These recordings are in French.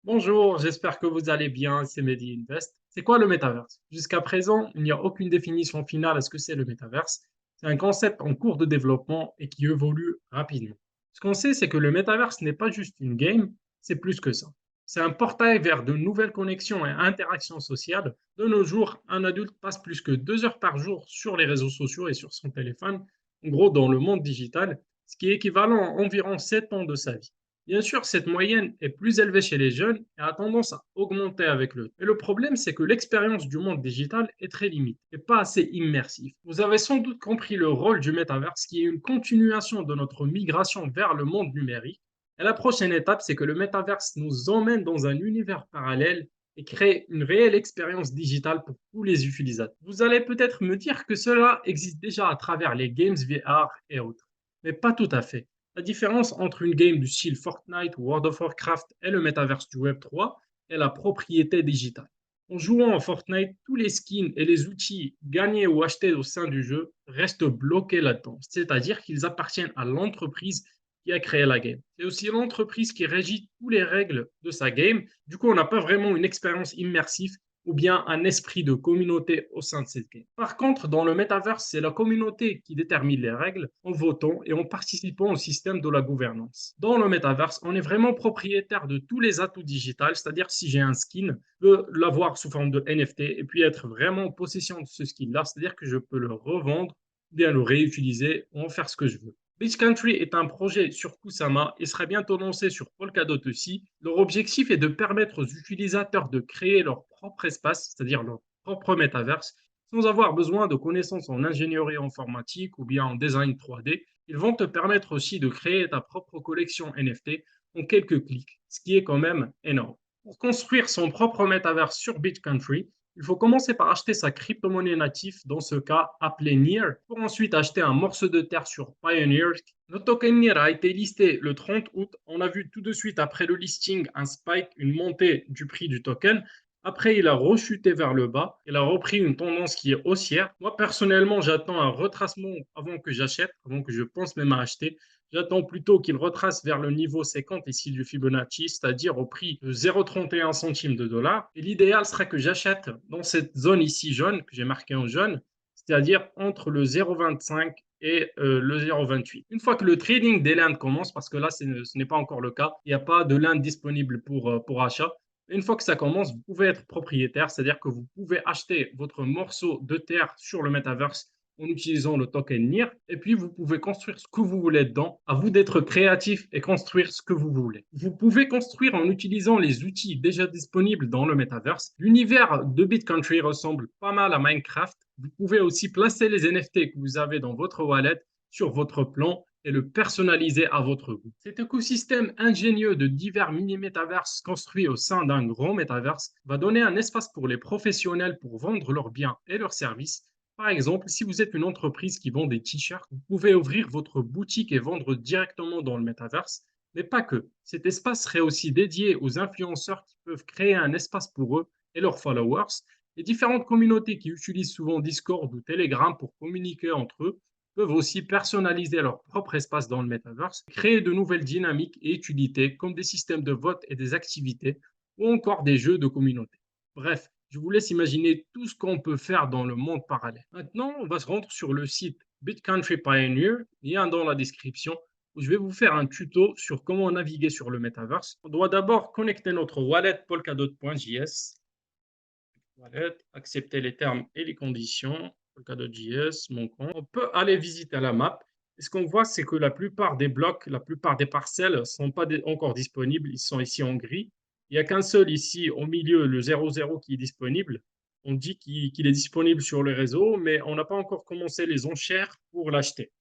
Bonjour, j'espère que vous allez bien, c'est Mehdi Invest. C'est quoi le métaverse? Jusqu'à présent, il n'y a aucune définition finale à ce que c'est le métaverse. C'est un concept en cours de développement et qui évolue rapidement. Ce qu'on sait, c'est que le métaverse n'est pas juste une game, c'est plus que ça. C'est un portail vers de nouvelles connexions et interactions sociales. De nos jours, un adulte passe plus que 2 heures par jour sur les réseaux sociaux et sur son téléphone, en gros dans le monde digital, ce qui est équivalent à environ 7 ans de sa vie. Bien sûr, cette moyenne est plus élevée chez les jeunes et a tendance à augmenter avec le temps. Et le problème, c'est que l'expérience du monde digital est très limitée et pas assez immersive. Vous avez sans doute compris le rôle du métaverse qui est une continuation de notre migration vers le monde numérique. Et la prochaine étape, c'est que le métaverse nous emmène dans un univers parallèle et crée une réelle expérience digitale pour tous les utilisateurs. Vous allez peut-être me dire que cela existe déjà à travers les games VR et autres, mais pas tout à fait. La différence entre une game du style Fortnite ou World of Warcraft et le métaverse du Web3 est la propriété digitale. En jouant à Fortnite, tous les skins et les outils gagnés ou achetés au sein du jeu restent bloqués là-dedans, c'est-à-dire qu'ils appartiennent à l'entreprise qui a créé la game. C'est aussi l'entreprise qui régit toutes les règles de sa game. Du coup, on n'a pas vraiment une expérience immersive ou bien un esprit de communauté au sein de cette game. Par contre, dans le metaverse, c'est la communauté qui détermine les règles en votant et en participant au système de la gouvernance. Dans le metaverse, on est vraiment propriétaire de tous les atouts digitaux, c'est-à-dire si j'ai un skin, je peux l'avoir sous forme de NFT et puis être vraiment en possession de ce skin-là, c'est-à-dire que je peux le revendre, bien le réutiliser, en faire ce que je veux. Beach Country est un projet sur Kusama et sera bientôt lancé sur Polkadot aussi. Leur objectif est de permettre aux utilisateurs de créer leur propre espace, c'est-à-dire leur propre métaverse, sans avoir besoin de connaissances en ingénierie informatique ou bien en design 3D. Ils vont te permettre aussi de créer ta propre collection NFT en quelques clics, ce qui est quand même énorme. Pour construire son propre métaverse sur BitCountry, il faut commencer par acheter sa crypto-monnaie native, dans ce cas appelée NEAR, pour ensuite acheter un morceau de terre sur Pioneer. Le token NEAR a été listé le 30 août. On a vu tout de suite après le listing un spike, une montée du prix du token. Après, il a rechuté vers le bas. Il a repris une tendance qui est haussière. Moi, personnellement, j'attends un retracement avant que j'achète, avant que je pense même à acheter. J'attends plutôt qu'il retrace vers le niveau 50 ici du Fibonacci, c'est-à-dire au prix de 0,31 centimes de dollar. Et l'idéal serait que j'achète dans cette zone ici jaune, que j'ai marqué en jaune, c'est-à-dire entre le 0,25 et le 0,28. Une fois que le trading des landes commence, parce que là, ce n'est pas encore le cas, il n'y a pas de land disponible pour achat. Une fois que ça commence, vous pouvez être propriétaire, c'est-à-dire que vous pouvez acheter votre morceau de terre sur le metaverse en utilisant le token NIR. Et puis, vous pouvez construire ce que vous voulez dedans. À vous d'être créatif et construire ce que vous voulez. Vous pouvez construire en utilisant les outils déjà disponibles dans le metaverse. L'univers de BitCountry ressemble pas mal à Minecraft. Vous pouvez aussi placer les NFT que vous avez dans votre wallet sur votre plan et le personnaliser à votre goût. Cet écosystème ingénieux de divers mini-métaverses construits au sein d'un grand métaverse va donner un espace pour les professionnels pour vendre leurs biens et leurs services. Par exemple, si vous êtes une entreprise qui vend des t-shirts, vous pouvez ouvrir votre boutique et vendre directement dans le metaverse, mais pas que. Cet espace serait aussi dédié aux influenceurs qui peuvent créer un espace pour eux et leurs followers. Les différentes communautés qui utilisent souvent Discord ou Telegram pour communiquer entre eux peuvent aussi personnaliser leur propre espace dans le metaverse, créer de nouvelles dynamiques et utilités comme des systèmes de vote et des activités ou encore des jeux de communauté. Bref, je vous laisse imaginer tout ce qu'on peut faire dans le monde parallèle. Maintenant, on va se rendre sur le site BitCountry Pioneer, lien dans la description, où je vais vous faire un tuto sur comment naviguer sur le metaverse. On doit d'abord connecter notre wallet polkadot.js. Wallet, accepter les termes et les conditions. Polkadot.js, mon compte. On peut aller visiter la map. Et ce qu'on voit, c'est que la plupart des blocs, la plupart des parcelles ne sont pas encore disponibles. Ils sont ici en gris. Il n'y a qu'un seul ici au milieu, le 00 qui est disponible. On dit qu'il est disponible sur le réseau, mais on n'a pas encore commencé les enchères pour l'acheter.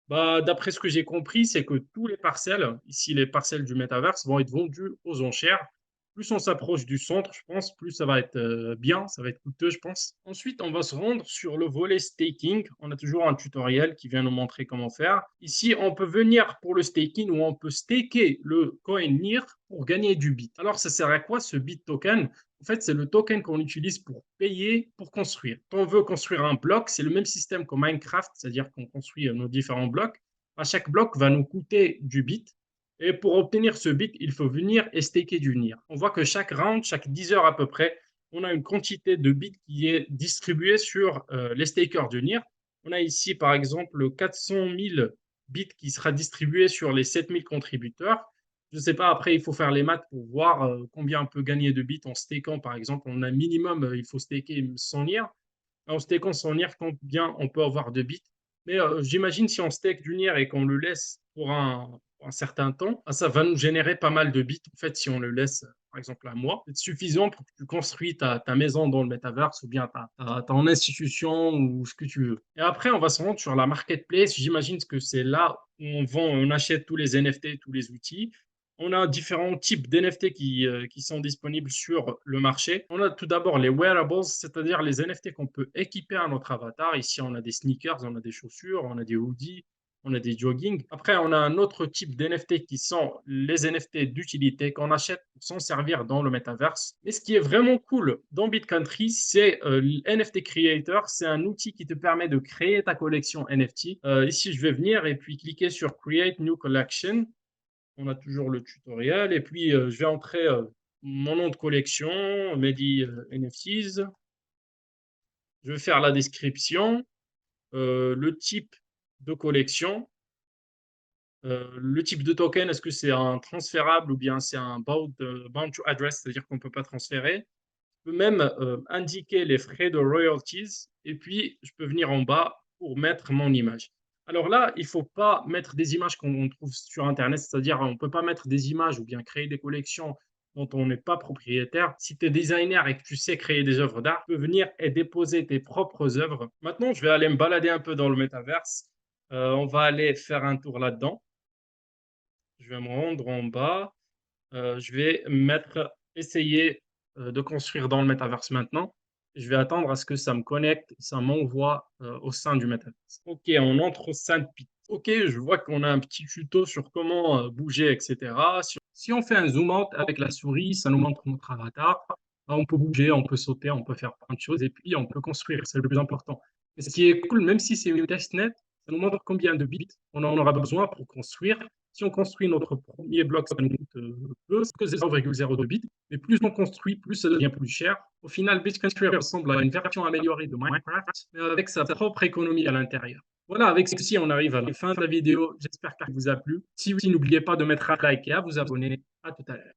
Bah, d'après ce que j'ai compris, c'est que tous les parcelles, ici les parcelles du Metaverse, vont être vendues aux enchères. Plus on s'approche du centre, je pense, plus ça va être bien, ça va être coûteux, je pense. Ensuite, on va se rendre sur le volet staking. On a toujours un tutoriel qui vient nous montrer comment faire. Ici, on peut venir pour le staking ou on peut staker le coin NIR pour gagner du bit. Alors, ça sert à quoi ce bit token? En fait, c'est le token qu'on utilise pour payer, pour construire. Quand on veut construire un bloc, c'est le même système que Minecraft, c'est-à-dire qu'on construit nos différents blocs. À chaque bloc va nous coûter du bit. Et pour obtenir ce bit, il faut venir et staker du NIR. On voit que chaque round, chaque 10 heures à peu près, on a une quantité de bits qui est distribuée sur les stakers du NIR. On a ici, par exemple, 400 000 bits qui sera distribué sur les 7 000 contributeurs. Je ne sais pas, après, il faut faire les maths pour voir combien on peut gagner de bits en stakant, par exemple. On a minimum, il faut staker 100 NIR. En stakant 100 NIR, combien on peut avoir de bits. Mais j'imagine si on stake du NIR et qu'on le laisse pour un certain temps, ça va nous générer pas mal de bits. En fait, si on le laisse, par exemple, un mois, c'est suffisant pour que tu construis ta maison dans le metaverse ou bien ton institution ou ce que tu veux. Et après, on va se rendre sur la marketplace. J'imagine que c'est là où on vend, on achète tous les NFT, tous les outils. On a différents types d'NFT qui sont disponibles sur le marché. On a tout d'abord les wearables, c'est-à-dire les NFT qu'on peut équiper à notre avatar. Ici, on a des sneakers, on a des chaussures, on a des hoodies, on a des jogging. Après, on a un autre type d'NFT qui sont les NFT d'utilité qu'on achète pour s'en servir dans le metaverse. Et ce qui est vraiment cool dans BitCountry, c'est l'NFT Creator. C'est un outil qui te permet de créer ta collection NFT. Ici, je vais venir et puis cliquer sur Create New Collection. On a toujours le tutoriel. Et puis, je vais entrer mon nom de collection, Mehdi NFTs. Je vais faire la description, le type de collection, le type de token, est-ce que c'est un transférable ou bien c'est un bound to address, c'est-à-dire qu'on ne peut pas transférer. Je peux même indiquer les frais de royalties et puis je peux venir en bas pour mettre mon image. Alors là, il ne faut pas mettre des images qu'on trouve sur Internet, c'est-à-dire on ne peut pas mettre des images ou bien créer des collections dont on n'est pas propriétaire. Si tu es designer et que tu sais créer des œuvres d'art, tu peux venir et déposer tes propres œuvres. Maintenant, je vais aller me balader un peu dans le métaverse. On va aller faire un tour là-dedans. Je vais me rendre en bas. Je vais essayer de construire dans le métaverse maintenant. Je vais attendre à ce que ça me connecte, ça m'envoie au sein du métaverse. Ok, on entre au sein de Pit. Ok, je vois qu'on a un petit tuto sur comment bouger, etc. Si on fait un zoom out avec la souris, ça nous montre notre avatar. On peut bouger, on peut sauter, on peut faire plein de choses et puis on peut construire, c'est le plus important. Et ce qui est cool, même si c'est une testnet, ça nous montre combien de bits on en aura besoin pour construire. Si on construit notre premier bloc, ça nous coûte peu, que 0,02 bits. Mais plus on construit, plus ça devient plus cher. Au final, Bitcoin ressemble à une version améliorée de Minecraft, mais avec sa propre économie à l'intérieur. Voilà, avec ceci, on arrive à la fin de la vidéo. J'espère qu'elle vous a plu. Si oui, n'oubliez pas de mettre un like et à vous abonner. À tout à l'heure.